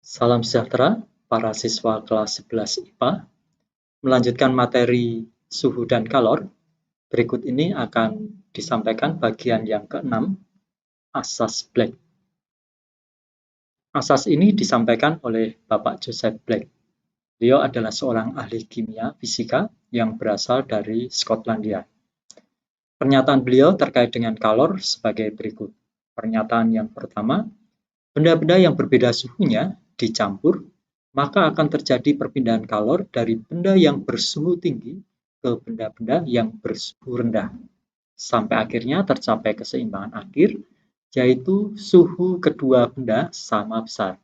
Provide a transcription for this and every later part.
Salam sejahtera para siswa kelas 11 IPA. Melanjutkan materi suhu dan kalor, berikut ini akan disampaikan bagian yang ke-6, asas Black. Asas ini disampaikan oleh Bapak Joseph Black. Beliau adalah seorang ahli kimia fisika yang berasal dari Skotlandia. Pernyataan beliau terkait dengan kalor sebagai berikut. Pernyataan yang pertama, benda-benda yang berbeda suhunya dicampur, maka akan terjadi perpindahan kalor dari benda yang bersuhu tinggi ke benda-benda yang bersuhu rendah, sampai akhirnya tercapai keseimbangan akhir, yaitu suhu kedua benda sama besar.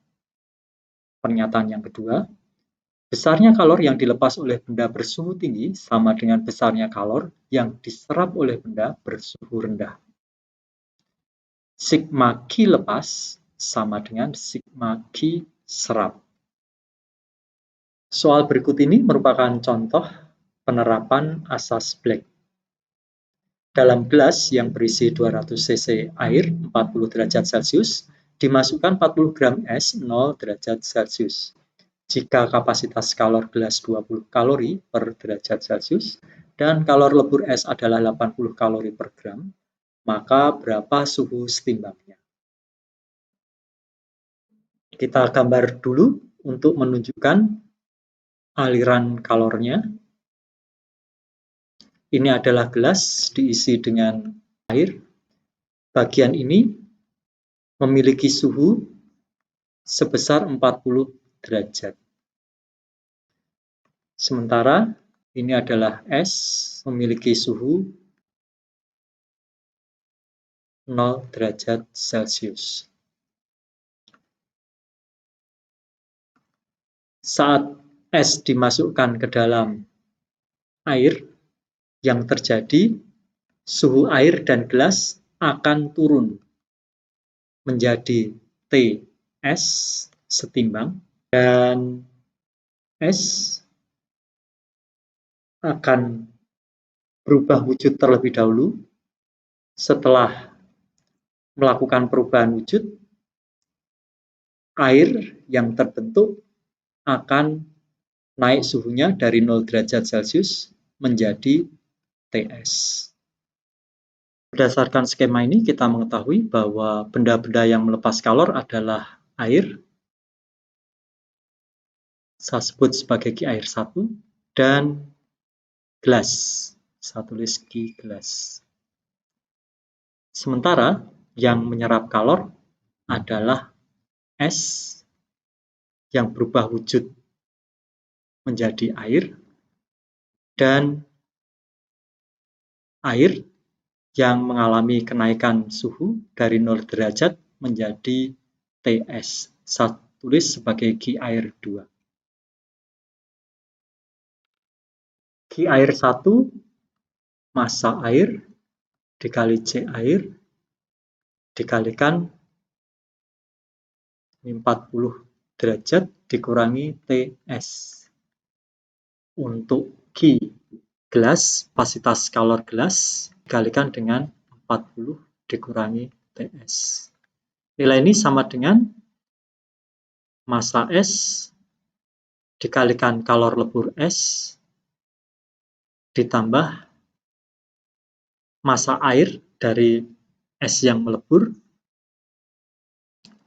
Pernyataan yang kedua, besarnya kalor yang dilepas oleh benda bersuhu tinggi sama dengan besarnya kalor yang diserap oleh benda bersuhu rendah. Sigma Q lepas sama dengan sigma Q serap. Soal berikut ini merupakan contoh penerapan asas Black. Dalam gelas yang berisi 200 cc air 40 derajat Celcius, dimasukkan 40 gram es 0 derajat Celcius. Jika kapasitas kalor gelas 20 kalori per derajat Celcius dan kalor lebur es adalah 80 kalori per gram, maka berapa suhu setimbangnya? Kita gambar dulu untuk menunjukkan aliran kalornya. Ini adalah gelas diisi dengan air. Bagian ini memiliki suhu sebesar 40 derajat. Sementara ini adalah es memiliki suhu 0 derajat Celcius. Saat es dimasukkan ke dalam air, yang terjadi suhu air dan gelas akan turun menjadi Ts setimbang, dan es akan berubah wujud terlebih dahulu. Setelah melakukan perubahan wujud, air yang terbentuk akan naik suhunya dari 0 derajat Celcius menjadi Ts. Berdasarkan skema ini, kita mengetahui bahwa benda-benda yang melepas kalor adalah air, saya sebut sebagai Q air 1, dan gelas, saya tulis Q gelas. Sementara yang menyerap kalor adalah es yang berubah wujud menjadi air, dan air yang mengalami kenaikan suhu dari 0 derajat menjadi Ts. Saya tulis sebagai Q air 2. Q air 1 massa air dikali C air dikalikan 40 derajat dikurangi Ts. Untuk Q gelas, kapasitas kalor gelas dikalikan dengan 40 dikurangi Ts. Nilai ini sama dengan massa es dikalikan kalor lebur es ditambah massa air dari es yang melebur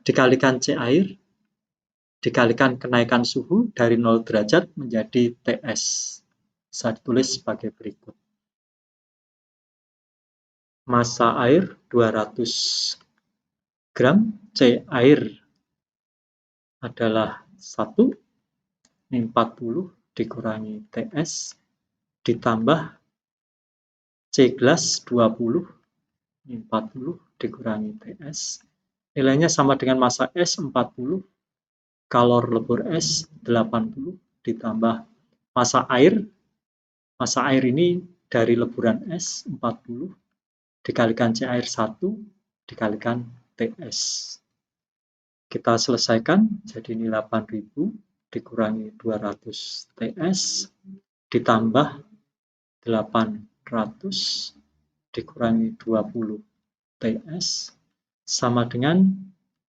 dikalikan C air dikalikan kenaikan suhu dari 0 derajat menjadi Ts. Saya tulis sebagai berikut. Massa air 200 gram, C air adalah 1, ini 40 dikurangi Ts, ditambah C gelas 20, ini 40 dikurangi Ts. Nilainya sama dengan massa es 40, kalor lebur es 80, ditambah massa air. Massa air ini dari leburan es 40, dikalikan C air 1, dikalikan Ts. Kita selesaikan, jadi ini 8000 dikurangi 200 Ts, ditambah 800 dikurangi 20 Ts, sama dengan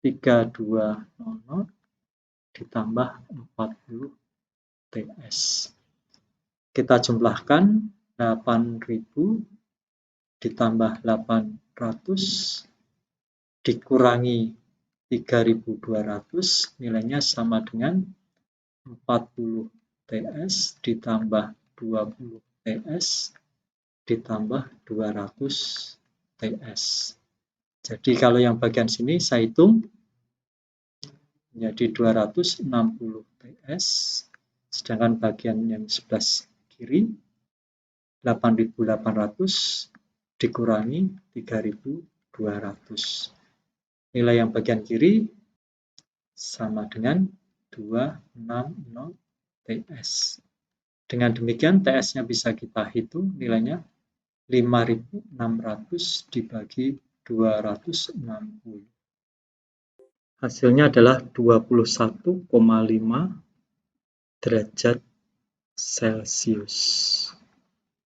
3200 ditambah 40 TS. Kita jumlahkan 8.000 ditambah 800 dikurangi 3.200, nilainya sama dengan 40 TS ditambah 20 TS ditambah 200 TS. Jadi kalau yang bagian sini saya hitung menjadi 260 TS, sedangkan bagian yang sebelah kiri 8.800 dikurangi 3.200. Nilai yang bagian kiri sama dengan 260 TS. Dengan demikian TS-nya bisa kita hitung, nilainya 5.600 dibagi 260. Hasilnya adalah 21,5 derajat Celcius.